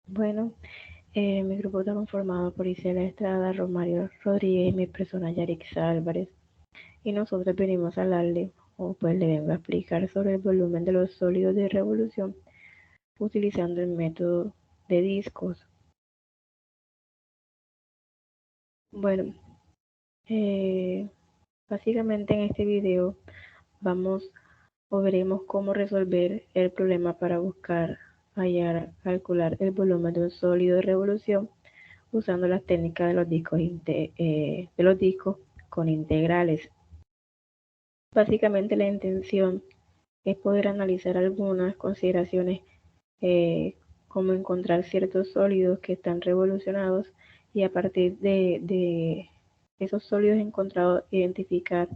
Bueno, mi grupo está conformado por Isela Estrada, Romario Rodríguez y mi persona Yarixa Álvarez. Y nosotros venimos a hablarle, o pues le vengo a explicar sobre el volumen de los sólidos de revolución utilizando el método de discos. Bueno, eh, básicamente en este video vamos o veremos cómo resolver el problema para buscar, hallar, calcular el volumen de un sólido de revolución usando las técnicas de los discos con integrales. Básicamente la intención es poder analizar algunas consideraciones como encontrar ciertos sólidos que están revolucionados y a partir de esos sólidos encontrados identificar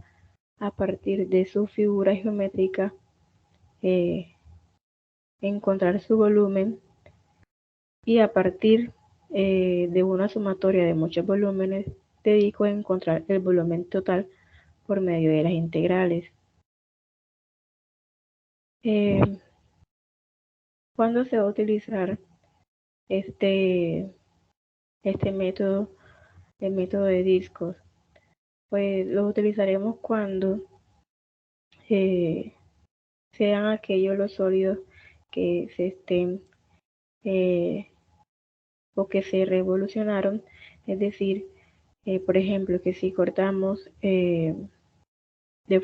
a partir de su figura geométrica, eh, encontrar su volumen y a partir de una sumatoria de muchos volúmenes de discos encontrar el volumen total por medio de las integrales. ¿Cuándo se va a utilizar este, este método, el método de discos? Pues lo utilizaremos cuando eh, sean aquellos los sólidos que se estén o que se revolucionaron, es decir, por ejemplo, que si cortamos de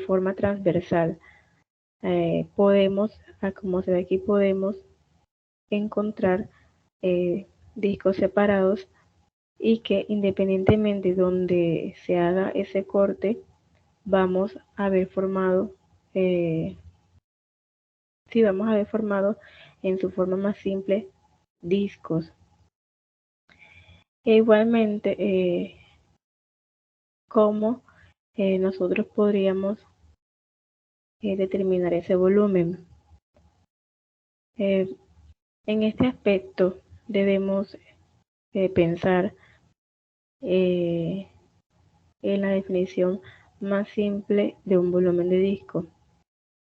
forma transversal, podemos, como se ve aquí, podemos encontrar discos separados y que independientemente donde se haga ese corte, vamos a ver formado, sí, vamos a ver formado en su forma más simple discos. E igualmente, cómo nosotros podríamos determinar ese volumen. En este aspecto debemos pensar en la definición más simple de un volumen de disco.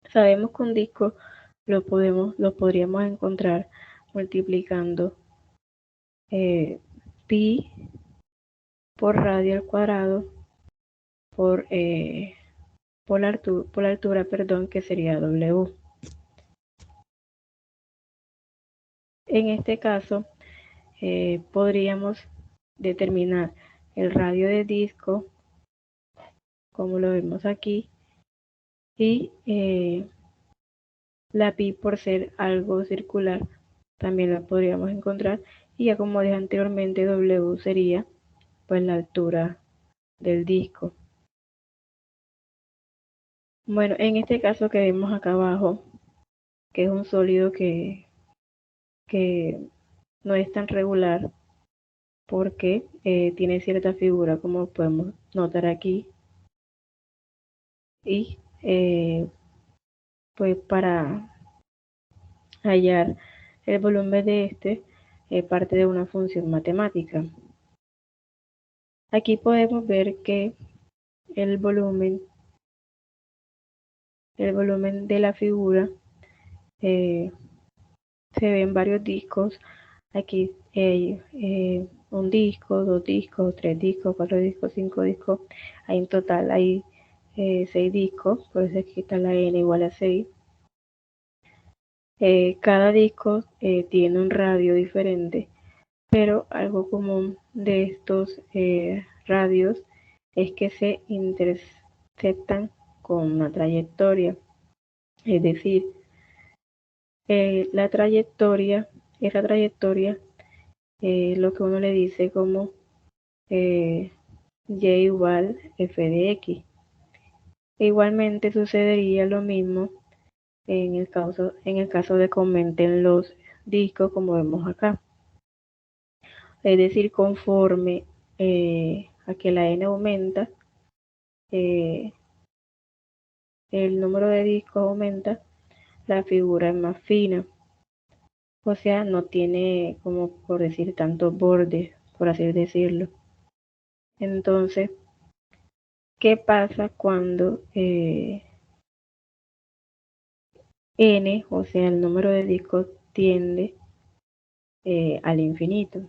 Sabemos que un disco lo podríamos encontrar multiplicando pi por radio al cuadrado por, por la altura, perdón, que sería W. En este caso, podríamos determinar el radio de disco, como lo vemos aquí, y la pi por ser algo circular, también la podríamos encontrar, y ya como dije anteriormente, W sería pues la altura del disco. Bueno, en este caso que vemos acá abajo, que es un sólido que no es tan regular porque tiene cierta figura como podemos notar aquí y pues para hallar el volumen de este parte de una función matemática. Aquí podemos ver que el volumen de la figura se ve en varios discos. Aquí hay un disco, dos discos, tres discos, cuatro discos, cinco discos. Hay en total hay 6 discos, por eso aquí está la n igual a 6. Cada disco tiene un radio diferente, pero algo común de estos radios es que se interceptan con una trayectoria. Es decir, esa trayectoria lo que uno le dice como y igual f de x. Igualmente sucedería lo mismo en el caso de que aumenten los discos como vemos acá. Es decir, conforme a que la n aumenta, eh, el número de discos aumenta, la figura es más fina. O sea, no tiene como por decir tantos bordes, por así decirlo. Entonces, ¿qué pasa cuando n, o sea, el número de discos tiende al infinito.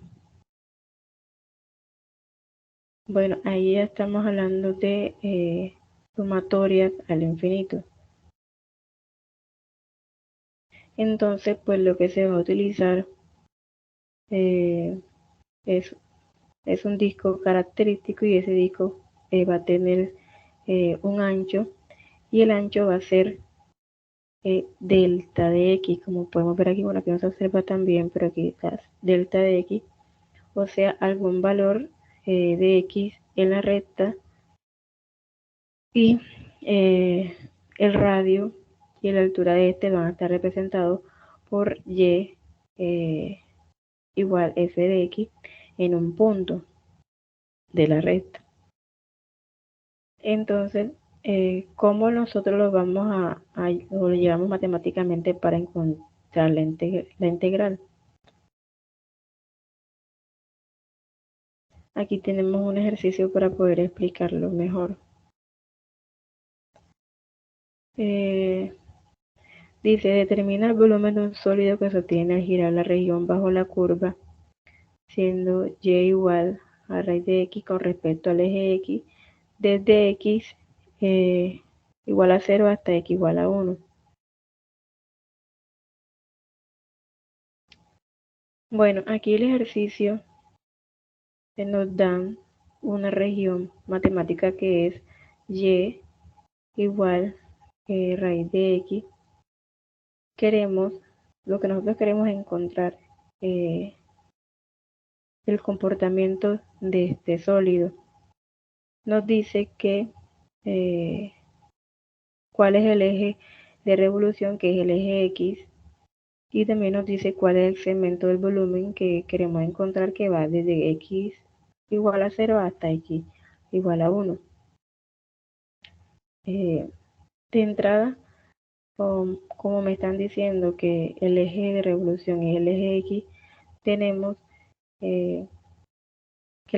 Bueno, ahí ya estamos hablando de sumatorias al infinito. Entonces, pues lo que se va a utilizar eh, es, es un disco característico, y ese disco va a tener un ancho, y el ancho va a ser delta de x, como podemos ver aquí. Bueno, aquí no se observa también, pero aquí está delta de x, o sea, algún valor de x en la recta, y el radio y la altura de este van a estar representados por y igual f de x en un punto de la recta. Entonces, ¿cómo nosotros lo llevamos matemáticamente para encontrar la integral? Aquí tenemos un ejercicio para poder explicarlo mejor. Eh, Dice, determina el volumen de un sólido que se obtiene al girar la región bajo la curva, siendo y igual a raíz de x con respecto al eje x, desde x igual a 0 hasta x igual a 1. Bueno, aquí el ejercicio nos dan una región matemática que es y igual raíz de x. Lo que nosotros queremos es encontrar eh, el comportamiento de este sólido. Nos dice que cuál es el eje de revolución, que es el eje x, y también nos dice cuál es el segmento del volumen que queremos encontrar, que va desde x igual a 0 hasta x igual a 1. De entrada, como me están diciendo que el eje de revolución es el eje x, tenemos que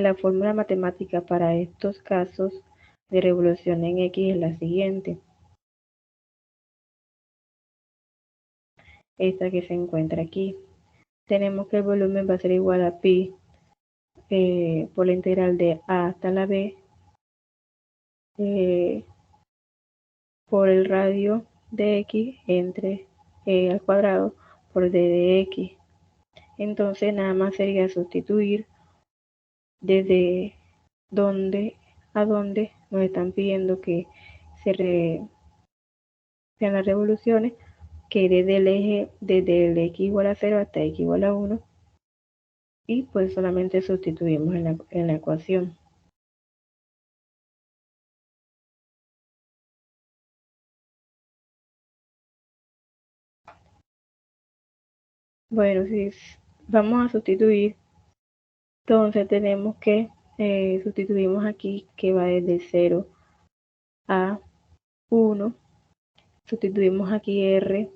la fórmula matemática para estos casos de revolución en x es la siguiente. Esta que se encuentra aquí. Tenemos que el volumen va a ser igual a pi por la integral de a hasta la b por el radio de x entre e al cuadrado por d de x. Entonces nada más sería sustituir desde donde a donde nos están pidiendo que sean las revoluciones, que desde el x igual a 0 hasta x igual a 1, y pues solamente sustituimos en la ecuación. Bueno, si vamos a sustituir, entonces tenemos que sustituimos aquí que va desde 0 a 1. Sustituimos aquí r,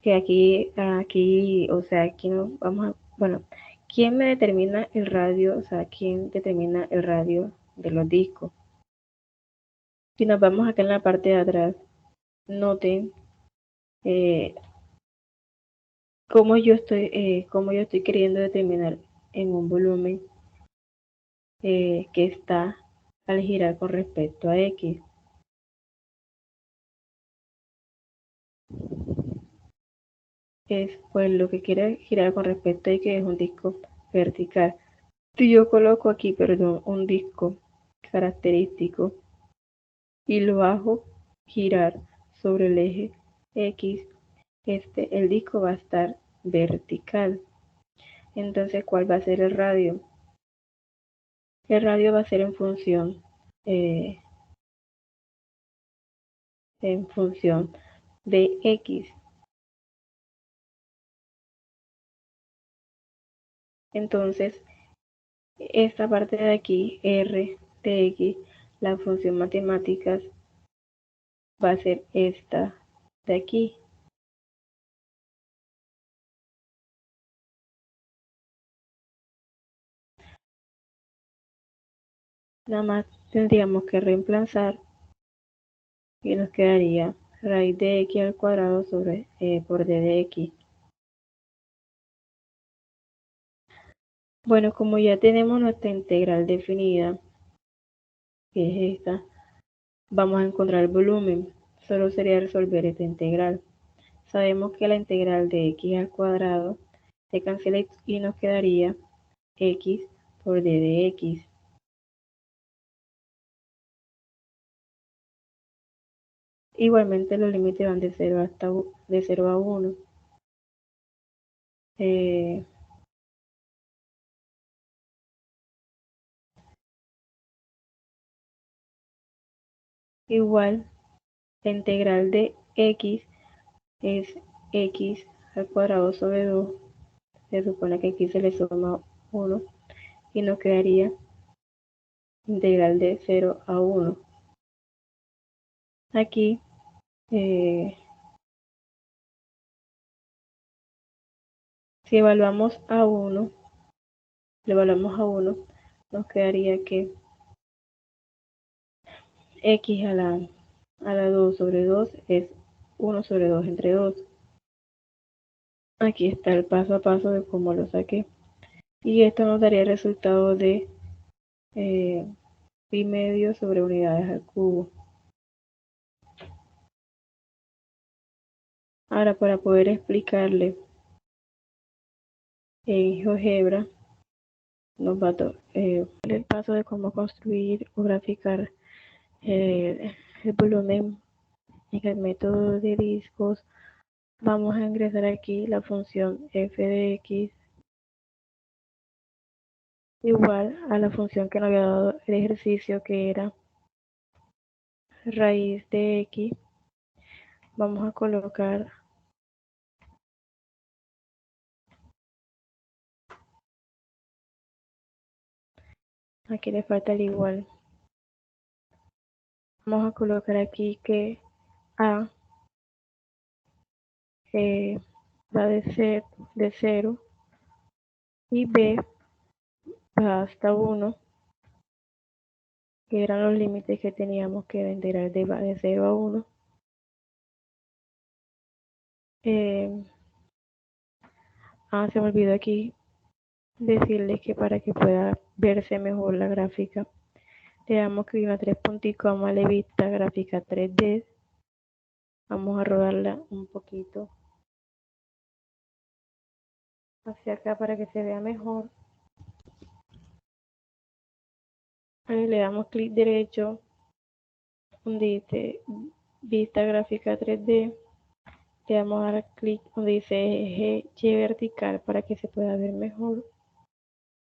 que aquí, o sea, aquí no vamos a, bueno, ¿quién me determina el radio? O sea, ¿quién determina el radio de los discos? Si nos vamos acá en la parte de atrás, noten eh, cómo yo estoy queriendo determinar en un volumen que está al girar con respecto a x. Es pues lo que quiere girar con respecto a x, es un disco vertical. Si yo coloco aquí, perdón, un disco característico y lo hago girar sobre el eje x, el disco va a estar vertical. Entonces, ¿cuál va a ser el radio? El radio va a ser eh, en función de x. Entonces, esta parte de aquí, r de x, la función matemática va a ser esta de aquí. Nada más tendríamos que reemplazar y nos quedaría raíz de x al cuadrado por d de x. Bueno, como ya tenemos nuestra integral definida, que es esta, vamos a encontrar el volumen. Solo sería resolver esta integral. Sabemos que la integral de x al cuadrado se cancela y nos quedaría x por d de x. Igualmente los límites van de 0 a 1. Igual, la integral de x es x al cuadrado sobre 2. Se supone que aquí se le suma 1 y nos quedaría integral de 0 a 1. Aquí si evaluamos a 1, le evaluamos a 1, nos quedaría que x a la 2 sobre 2 es 1 sobre 2 entre 2. Aquí está el paso a paso de cómo lo saqué. Y esto nos daría el resultado de pi medio sobre unidades al cubo. Ahora, para poder explicarle en GeoGebra, nos va a el paso de cómo construir o graficar el volumen en el método de discos. Vamos a ingresar aquí la función f de x igual a la función que nos había dado el ejercicio, que era raíz de x. Vamos a colocar aquí, le falta el igual. Vamos a colocar aquí que a va de 0 y b va hasta 1, que eran los límites que teníamos que integrar de 0 a 1. Se me olvidó aquí decirles que para que pueda verse mejor la gráfica, le damos clic a 3 punticos, vamos a darle vista gráfica 3D. Vamos a rodarla un poquito hacia acá para que se vea mejor. Ahí le damos clic derecho donde dice vista gráfica 3D. Le vamos a dar clic donde dice eje Y vertical para que se pueda ver mejor.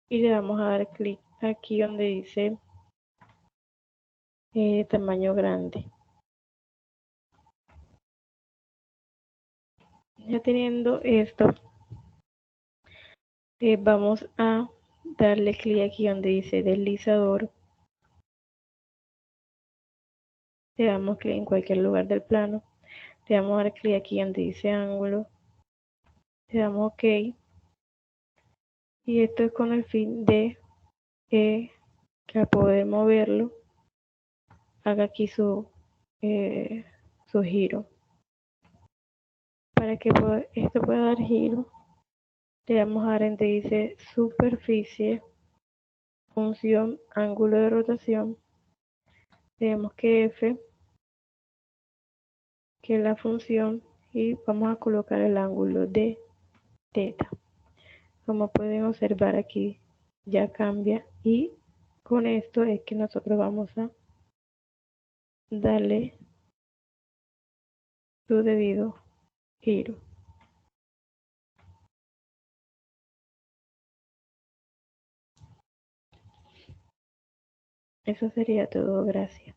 Y le vamos a dar clic aquí donde dice tamaño grande. Ya teniendo esto, vamos a darle clic aquí donde dice deslizador. Le damos clic en cualquier lugar del plano. Le vamos a dar clic aquí donde dice ángulo. Le damos OK. Y esto es con el fin de que al poder moverlo, haga aquí su giro. Para que esto pueda dar giro, le vamos a dar donde dice superficie, función, ángulo de rotación. Tenemos que F, que es la función, y vamos a colocar el ángulo de teta. Como pueden observar aquí, ya cambia, y con esto es que nosotros vamos a darle su debido giro. Eso sería todo, gracias.